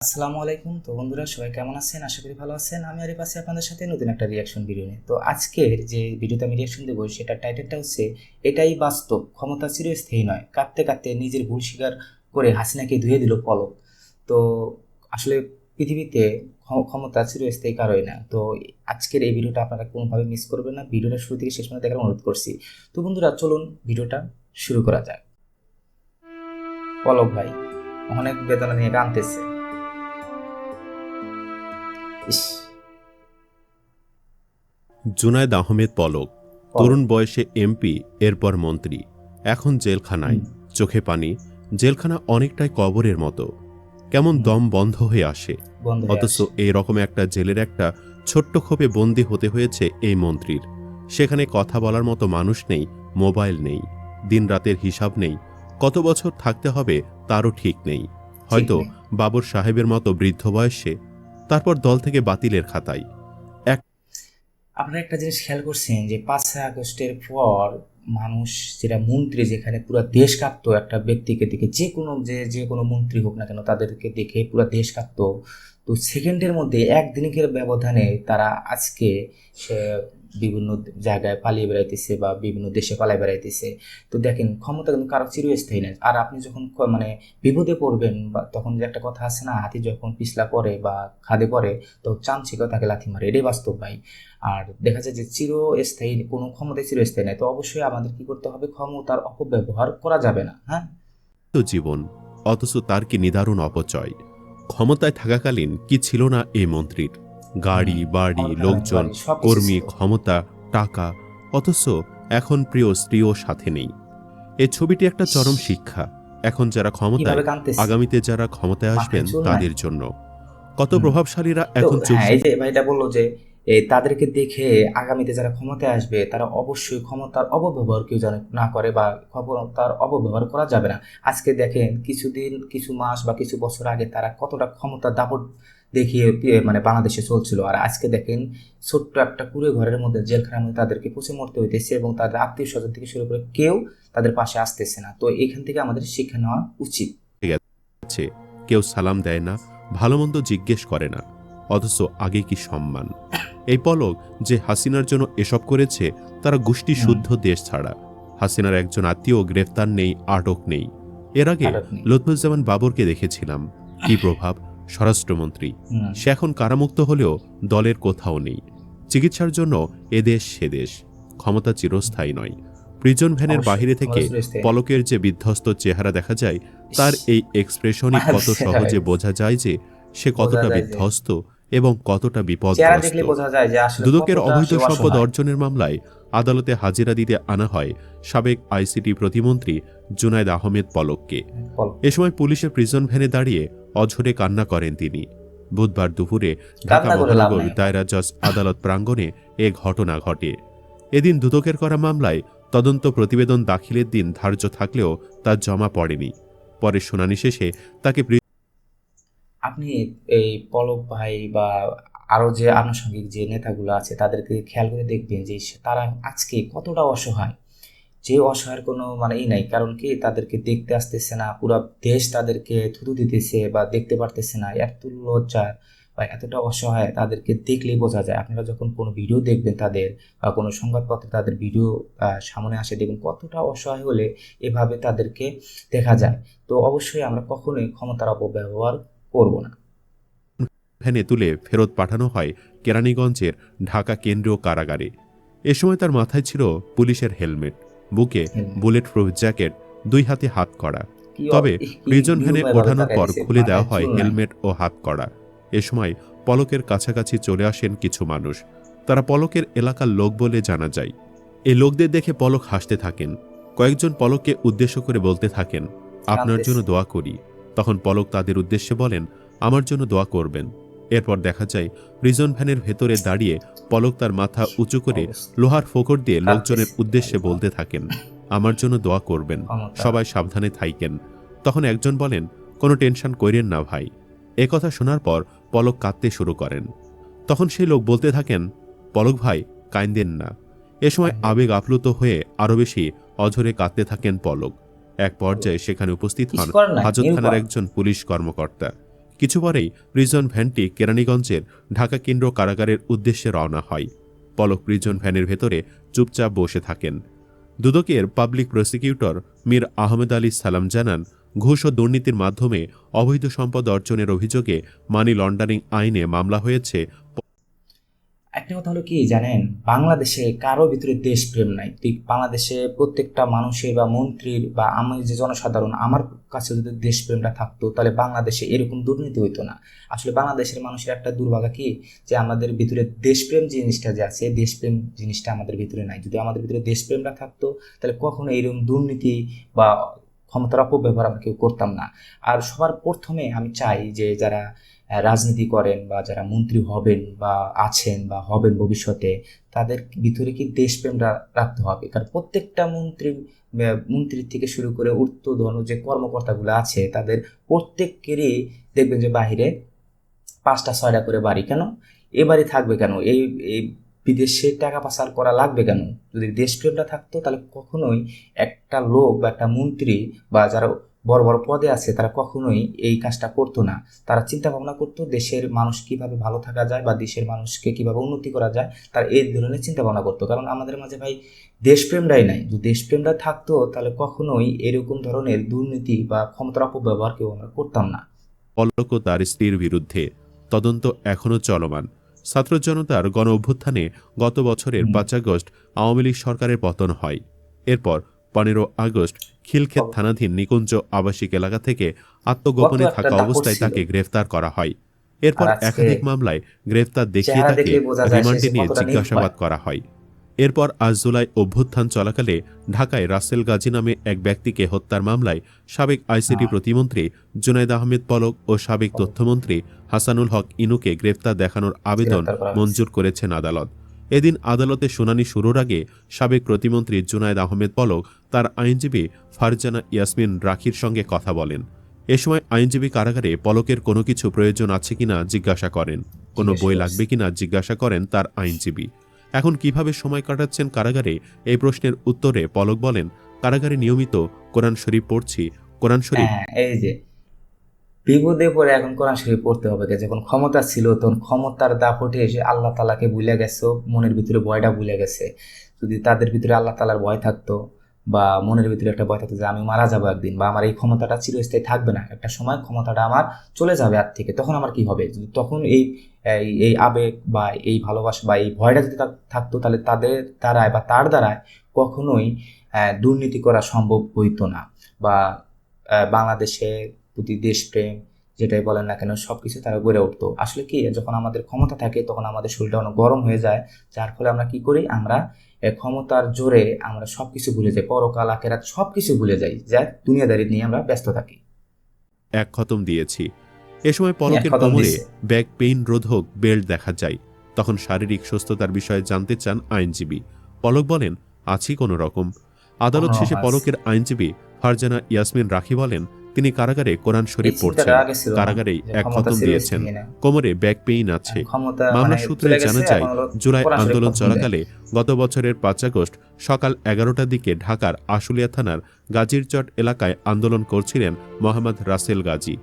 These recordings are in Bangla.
আসসালামু আলাইকুম। তো বন্ধুরা সবাই কেমন আছেন? আশা করি ভালো আছেন। আমি আরিফ আছি আপনাদের সাথে নতুন একটা রিঅ্যাকশন ভিডিও নিয়ে। তো আজকের যে ভিডিওতে আমি রিঅ্যাকশন দেবো সেটার টাইটেলটা হচ্ছে এটাই বাস্তব, ক্ষমতা চিরস্থায়ী নয়। কাঁদতে কাঁদতে নিজের ভুল স্বীকার করে হাসিনাকে ধুয়ে দিল পলক। তো আসলে পৃথিবীতে ক্ষমতা চিরস্থায়ী কারোই না। তো আজকের এই ভিডিওটা আপনারা কোনোভাবে মিস করবেন না। ভিডিওটা শুরু থেকে শেষ পর্যন্ত দেখার অনুরোধ করছি। তো বন্ধুরা চলুন ভিডিওটা শুরু করা যাক। পলক ভাই অনেক বেদনা নিয়ে কাঁদতেছে। ইস, জুনায়েদ আহমেদ পলক, পলক। তরুণ বয়সে এমপি, এরপর মন্ত্রী, এখন জেলখানায়। হুম, চোখে পানি। জেলখানা অনেকটাই কবরের মতো, কেমন হুম, দম বন্ধ হয়ে আসে। বন্ধ হয়ে অথচ আসে। এই রকম একটা জেলের একটা ছোট্ট খোপে বন্দী হতে হয়েছে এই মন্ত্রীর। সেখানে কথা বলার মতো মানুষ নেই, মোবাইল নেই, দিন রাতের হিসাব নেই, কত বছর থাকতে হবে তারও ঠিক নেই। ঠিক হয়তো নেই। বাবর সাহেবের মতো বৃদ্ধ বয়সে, তারপর দল থেকে বাতিলের খাতায়। আপনারা একটা জিনিস খেয়াল করছেন যে 5ই আগস্টের পর মানুষ যেটা মন্ত্রী যেখানে পুরো দেশ কাঁপতো একটা ব্যক্তিকে দেখে, যে কোনো মন্ত্রী হোক না কেন তাদেরকে দেখে পুরো দেশ কাঁপতো। তো সেকেন্ডের মধ্যে একদিনের ব্যবধানে তারা আজকে সে বিভিন্ন জায়গায় পালিয়ে বেড়াইতেছে বা বিভিন্ন দেশে পালিয়ে বেড়াইতেছে। তো দেখেন ক্ষমতা কিন্তু কারো চিরস্থায়ী না। আর আপনি যখন মানে বিপদে পড়বেন বা তখন যে একটা কথা আছে না, হাতি যখন পিছলা পড়ে বা খাদে পড়ে তো চামচিকেও তাকে লাথি মারে, এটাই বাস্তব ভাই। আর দেখা যায় যে চিরস্থায়ী কোনো ক্ষমতাই চিরস্থায়ী নয়। তো অবশ্যই আমাদের কি করতে হবে, ক্ষমতার অপব্যবহার করা যাবে না। হ্যাঁ, তো জীবন, অথচ তার কি নিদারুণ অপচয়। ক্ষমতায় থাকাকালীন কি ছিল না এই মন্ত্রীর? গাড়ি বাড়ি, ক্ষমতা থাকার লোকজন, বাড়ি সব কিছু কর্মী, ছিল। ক্ষমতা, টাকা। অথচ এখন প্রিয় স্ত্রীও সাথে নেই। এই ছবিটি একটা ইস, চরম শিক্ষা। এখন যারা ক্ষমতায়, কিভাবে কাঁদতেছে, আগামীতে যারা ক্ষমতায় মাথায় আসবেন চুল নাই। তাদের জন্য। কত হুম। প্রভাবশালীরা তো এখন চুপ। হ্যাঁ, এই যে ভাইটা বললো যে তাদেরকে দেখে আগামীতে যারা ক্ষমতায় আসবে তারা অবশ্যই ক্ষমতার অপব্যবহার কেউ যেন না করে বা ক্ষমতার অপব্যবহার করা যাবে না। আজকে দেখেন কিছুদিন, কিছু মাস বা কিছু বছর আগে তারা কতটা ক্ষমতার দাপট দেখিয়ে মানে বাংলাদেশে চলছিল, আর আজকে দেখেন ছোট্ট একটা কুঁড়ে ঘরের মধ্যে জেলখানার মধ্যে তাদেরকে পচে মরতে হইতেছে এবং তাদের আত্মীয় স্বজন থেকে শুরু করে কেউ তাদের পাশে আসতেছে না। তো এখান থেকে আমাদের শিক্ষা নেওয়া উচিত। গেছে, কেউ সালাম দেয় না, ভালোমন্দ জিজ্ঞেস করে না। অথচ আগে কি সম্মান! এই পলক যে হাসিনার জন্য এসব করেছে, তারা গোষ্ঠী হুম, শুদ্ধ দেশ ছাড়া। হাসিনার একজন আত্মীয় গ্রেফতার নেই, আটক নেই। এর আগে আটক নেই। লুৎফুজ্জামান বাবরকে দেখেছিলাম, কি প্রভাব! স্বরাষ্ট্রমন্ত্রী। হুম, সে এখন কারামুক্ত হলেও দলের কোথাও নেই। চিকিৎসার জন্য এদেশ সেদেশ। ক্ষমতা চিরস্থায়ী নয়। প্রিজন ভ্যানের অবশ্যই বাহিরে থেকে ক্ষমতা চিরস্থায়ী নয়। পলকের যে বিধ্বস্ত চেহারা দেখা যায়, ইস! তার এই এক্সপ্রেশনই মায়ার কত চেহারা হয়ে সহজে গেছে। বোঝা যায় যে সে বোঝা কতটা যায় যে বিধ্বস্ত এবং কতটা চেহারা বিপদগ্রস্ত। দেখলে বোঝা যায় যে আসলে দুদকের কতটা অবৈধ সে সম্পদ অসহায়। অর্জনের মামলায় আদালতে হাজিরা দিতে আনা হয় সাবেক আইসিটি প্রতিমন্ত্রী জুনায়েদ আহমেদ পলককে। বল, এ সময় পুলিশের প্রিজন ভ্যানে দাঁড়িয়ে অঝরে কান্না করেন তিনি। বুধবার দুপুরে ঢাকা কান্না করে লাভ মহানগর নাই। দায়রা জজ আদালত প্রাঙ্গণে এ ঘটনা ঘটে। এদিন দুদকের করা মামলায় তদন্ত প্রতিবেদন দাখিলের দিন ধার্য থাকলেও তা জমা পড়েনি। পরে শুনানি শেষে তাকে আপনি এই পলক ভাই বা আরো যে আনুষঙ্গিক যে নেতাগুলো আছে তাদেরকে খেয়াল করে দেখবেন যে তারা আজকে কতটা অসহায়। যে অসহায়ের কোনো মানে নাই, কারণ কি তাদেরকে দেখতে আসতেছে না, পুরো দেশ তাদেরকে থুতু দিতেছে বা দেখতে পারতেছে না, এত লজ্জা বা এতটা অসহায় তাদেরকে দেখলেই বোঝা যায়। আপনারা যখন কোনো ভিডিও দেখবেন তাদের বা কোনো সংবাদপত্রে তাদের ভিডিও সামনে আসে, দেখবেন কতটা অসহায় হলে এভাবে তাদেরকে দেখা যায়। তো অবশ্যই আমরা কখনোই ক্ষমতার অপব্যবহার করব না। ভ্যানে তুলে ফেরত পাঠানো হয় কেরানীগঞ্জের ঢাকা কেন্দ্রীয় কারাগারে। এ সময় তার মাথায় ছিল পুলিশের হেলমেট, বুকে বুলেট প্রুফ জ্যাকেট, দুই হাতে হাত করা। কি তবে কি প্রিজন ভ্যানে নিরুপায় ভাবে ওঠানোর তাকাই পর দিছে, খুলে দেওয়া মাথায় হয় চুল নাই। হেলমেট ও হাত করা। এ সময় পলকের কাছাকাছি চলে আসেন কিছু মানুষ। তারা পলকের এলাকার লোক বলে জানা যায়। এই লোকদের দেখে পলক হাসতে থাকেন। কয়েকজন পলককে উদ্দেশ্য করে বলতে থাকেন, আপনার জন্য কাঁদতেছে। দোয়া করি। তখন পলক তাদের উদ্দেশ্যে বলেন, আমার জন্য দোয়া করবেন। এরপর দেখা যায় প্রিজন ভ্যানের ভেতরে দাঁড়িয়ে পলক তার মাথা উঁচু করে অবস্থা লোহার ফোকর দিয়ে লোকজনের কাঁদতেছে। উদ্দেশ্যে আল্লাহ, বলতে থাকেন, আমার জন্য দোয়া করবেন, ক্ষমতা। সবাই সাবধানে থাইকেন। তখন একজন বলেন, কোনো টেনশন কইরেন না ভাই। কথা শোনার পর পলক কাঁদতে শুরু করেন। তখন সেই লোক বলতে থাকেন, পলক ভাই কাইন্দেন না। এ সময় আবেগ আপ্লুত হয়ে আরো বেশি অঝরে কাঁদতে থাকেন পলক। এক পর্যায়ে সেখানে উপস্থিত কিছু হন করার নাই, হাজতখানার নিরুপায়। একজন পুলিশ কর্মকর্তা। কিছু পরেই প্রিজন ভ্যানটি কেরানীগঞ্জের ঢাকা কেন্দ্র কারাগারের উদ্দেশ্যে রওনা হয়। পলক প্রিজন ভ্যানের ভেতরে চুপচাপ বসে থাকেন। দুদকের পাবলিক প্রসিকিউটর মীর আহমেদ আলী সালাম জানান, ঘুষ ও দুর্নীতির মাধ্যমে অবৈধ সম্পদ অর্জনের অভিযোগে মানি লন্ডারিং আইনে মামলা হয়েছে। একটা কথা হলো কি জানেন, বাংলাদেশে কারো ভিতরে দেশপ্রেম নাই। ঠিক বাংলাদেশে প্রত্যেকটা মানুষের বা মন্ত্রীর বা আমি যে জনসাধারণ, আমার কাছে যদি দেশপ্রেমটা থাকতো তাহলে বাংলাদেশে এরকম দুর্নীতি হইতো না। আসলে বাংলাদেশের মানুষের একটা দুর্ভাগ্য কি, যে আমাদের ভিতরে দেশপ্রেম জিনিসটা যে আছে, দেশপ্রেম জিনিসটা আমাদের ভিতরে নাই। যদি আমাদের ভিতরে দেশপ্রেমটা থাকতো তাহলে কখনো এরকম দুর্নীতি বা ক্ষমতার অপব্যবহার আমরা কেউ করতাম না। আর সবার প্রথমে আমি চাই যে যারা রাজনীতি করেন বা যারা মন্ত্রী হবেন বা আছেন বা হবেন ভবিষ্যতে, তাদের ভিতরে কি দেশপ্রেমটা রাখতে হবে। কারণ প্রত্যেকটা মন্ত্রীর থেকে শুরু করে ঊর্ধ্বতন যে কর্মকর্তাগুলো আছে, তাদের প্রত্যেকেরই দেখবেন যে বাহিরে 5টা 6টা করে বাড়ি। কেন এ বাড়ি থাকবে কেন? এই এই বিদেশে টাকা পাচার করা লাগবে কেন? যদি দেশপ্রেমটা থাকতো তাহলে কখনোই একটা লোক বা একটা মন্ত্রী বা যারা বড় বড় পদে আছে তারা কখনোই এই কাজটা করতো না। তারা চিন্তা ভাবনা করতো দেশের মানুষ কিভাবে ভালো থাকা যায় বা দেশের মানুষকে কিভাবে উন্নতি করা যায়, তারা এই ধরনের চিন্তা ভাবনা করতো। কারণ আমাদের মাঝে ভাই দেশপ্রেমটাই নাই। যদি দেশপ্রেমটা থাকতো তাহলে কখনোই এরকম ধরনের দুর্নীতি বা ক্ষমতার অপব্যবহার কেউ আমরা করতাম না। পলক ও তার স্ত্রীর বিরুদ্ধে তদন্ত এখনও চলমান। ছাত্র জনতার গণ অভ্যুত্থানে গত বছরের 5 আগস্ট আওয়ামী লীগ সরকারের পতন হয়। এরপর 15 আগস্ট খিলক্ষেত থানাধীন নিকুঞ্জ আবাসিক এলাকা থেকে গত আত্মগোপনে একটা থাকা দাপট অবস্থায় ছিল। তাকে গ্রেফতার করা হয়। আর এরপর আজকে একাধিক মামলায় গ্রেফতার দেখিয়ে চেহারা তাকে দেখলে বোঝা যায় সে রিমান্ডে যে নিয়ে কতটা জিজ্ঞাসাবাদ নির্ভয়। করা হয়। এরপর আজ জুলাই অভ্যুত্থান চলাকালে ঢাকায় রাসেল গাজী নামে এক ব্যক্তিকে হত্যার মামলায় সাবেক আইসিটি প্রতিমন্ত্রী জুনাইদ আহমেদ পলক ও সাবেক তথ্যমন্ত্রী হাসানুল হক ইনুকে গ্রেফতার দেখানোর আবেদন গ্রেফতার করা হয়েছে। মঞ্জুর করেছেন আদালত। এদিন আদালতে শুনানি শুরুর আগে সাবেক প্রতিমন্ত্রী জুনাইদ আহমেদ পলক তার আইনজীবী ফারজানা ইয়াসমিন রাখির সঙ্গে কথা বলেন। এ সময় আইনজীবী কারাগারে পলকের কোনো কিছু প্রয়োজন আছে কিনা জিজ্ঞাসা করেন, কোনো বই লাগবে কিনা জিজ্ঞাসা করেন তার আইনজীবী। এখন কিভাবে সময় কাটাচ্ছেন কারাগারে, এই প্রশ্নের উত্তরে পলক বলেন, কারাগারে নিয়মিত কোরআন শরীফ পড়ছি। কোরআন শরীফ হ্যাঁ, এই যে বিপদে পড়ে এখন কোরআন শরীফ পড়তে হবে। যখন ক্ষমতা ছিল তখন ক্ষমতার দাপটে এসে আল্লাহ তালাকে ভুলে গেছো, মনের ভিতরে ভয়টা ভুলে গেছে। যদি তাদের ভিতরে আল্লাহ তালার ভয় থাকতো বা মনের ভিতরে একটা ভয় থাকতো যে আমি মারা যাবো একদিন বা আমার এই ক্ষমতাটা চিরস্থায়ী থাকবে না, একটা সময় ক্ষমতাটা আমার চলে যাবে হাত থেকে, তখন আমার কি হবে? যদি তখন এই এই এই আবেগ বা এই ভালোবাসা বা এই ভয়টা যদি থাকতো তাহলে তাদের দ্বারায় বা তার দ্বারায় কখনোই দুর্নীতি করা সম্ভব হইতো না। বা বাংলাদেশের প্রতি দেশপ্রেম যেটাই বলেন না কেন সব কিছু তারা গড়ে উঠতো। আসলে কি, যখন আমাদের ক্ষমতা থাকে তখন আমাদের শরীরটা অনেক গরম হয়ে যায়, যার ফলে আমরা কি করি, আমরা ক্ষমতার জোরে আমরা সব কিছু ভুলে যাই, পরকাল আখেরাত সব কিছু ভুলে যাই, যা দুনিয়াদারি নিয়ে আমরা ব্যস্ত থাকি। এক খতম দিয়েছি। এ সময় এক পলকের খতম কোমরে দিচ্ছে। ব্যাক পেইন রোধক বেল্ট দেখা যায়। তখন শারীরিক সুস্থতার বিষয়ে জানতে চান আইনজীবী। পলক বলেন, আছি কোনো রকম। আদালত শেষে অনহাস। পলকের আইনজীবী ফারজানা ইয়াসমিন রাখি বলেন, তিনি কারাগারে কোরআন এই শরীফ চিন্তাটা পড়ছেন, আগে ছিল না কারাগারেই যে এক ক্ষমতা খতম দিয়েছেন, চিরস্থায়ী না। কোমরে ব্যাক পেইন আছে। ক্ষমতা মামলা মানে সূত্রে চলে জানা গেছে, যায়, এখন হলো জুলাই কোরআন শরীফ আন্দোলন খতম দেয়। চলাকালে গত বছরের 5 আগস্ট সকাল 11টার দিকে ঢাকার আশুলিয়া থানার গাজীরচট এলাকায় আন্দোলন করছিলেন মোহাম্মদ রাসেল গাজী।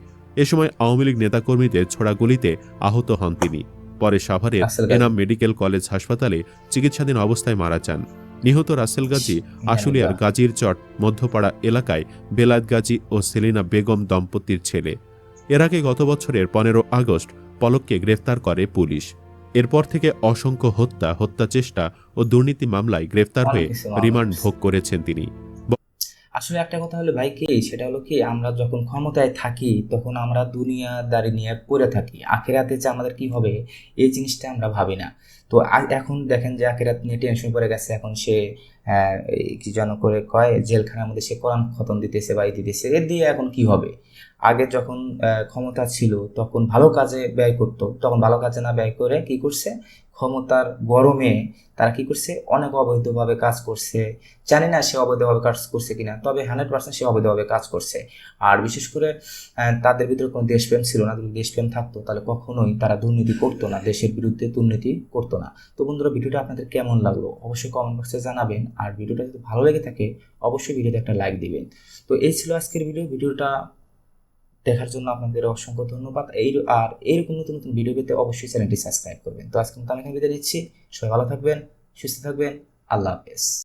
এ সময় আওয়ামী লীগ নেতাকর্মীদের ছোড়া গুলিতে আহত হন তিনি। পরে সাভারের রাসেল গাজী। এনাম মেডিকেল কলেজ হাসপাতালে চিকিৎসাধীন অবস্থায় মারা যান। নিহত রাসেল গাজী আশুলিয়ার গাজীরচট মধ্যপাড়া এলাকায় বেলায়েত গাজী ও সেলিনা বেগম দম্পতির ছেলে। এর আগে গত বছরের 15 আগস্ট পলককে গ্রেফতার করে পুলিশ। এরপর থেকে অসংখ্য হত্যা চেষ্টা ও দুর্নীতি মামলায় গ্রেফতার অনেক হয়ে কিছু মামলা রিমান্ড করছে। ভোগ করেছেন তিনি। আসলে একটা কথা হলো ভাই কি, সেটা হলো কি, আমরা যখন ক্ষমতায় থাকি তখন আমরা দুনিয়াদারি নিয়ে পড়ে থাকি, আখেরাতে যে আমাদের কি হবে এই জিনিসটা আমরা ভাবি না। তো এখন দেখেন যে আখেরাত নিয়ে টেনশন পড়ে গেছে, এখন সে কি যেন করে কয়, জেলখানার মধ্যে সে কোরআন খতম দিতেছে বা দিতেছে, এর দিয়ে এখন কি হবে? আগে যখন ক্ষমতা ছিল তখন ভালো কাজে ব্যয় করতো, তখন ভালো কাজে না ব্যয় করে কি করছে, ক্ষমতার গরমে তারা কি করছে, অনেক অবৈধভাবে কাজ করছে। জানি না সে অবৈধভাবে কাজ করছে কিনা, তবে 100% সে অবৈধভাবে কাজ করছে। আর বিশেষ করে তাদের ভিতরে কোনো দেশপ্রেম ছিল না। যদি দেশপ্রেম থাকতো তাহলে কখনোই তারা দুর্নীতি করতো না, দেশের বিরুদ্ধে দুর্নীতি করতো না। তো বন্ধুরা, ভিডিওটা আপনাদের কেমন লাগলো অবশ্যই কমেন্ট বক্সে জানাবেন। আর ভিডিওটা যদি ভালো লেগে থাকে অবশ্যই ভিডিওতে একটা লাইক দিবেন। তো এই ছিল আজকের ভিডিওটা দেখার জন্য আপনাদের অসংখ্য ধন্যবাদ। আর এইরকম নতুন নতুন ভিডিও পেতে অবশ্যই চ্যানেলটি সাবস্ক্রাইব করবেন। তো আজকে মতো আমি এখানে বিদায় নিচ্ছি। সবাই ভালো থাকবেন, সুস্থ থাকবেন। আল্লাহ হাফেজ।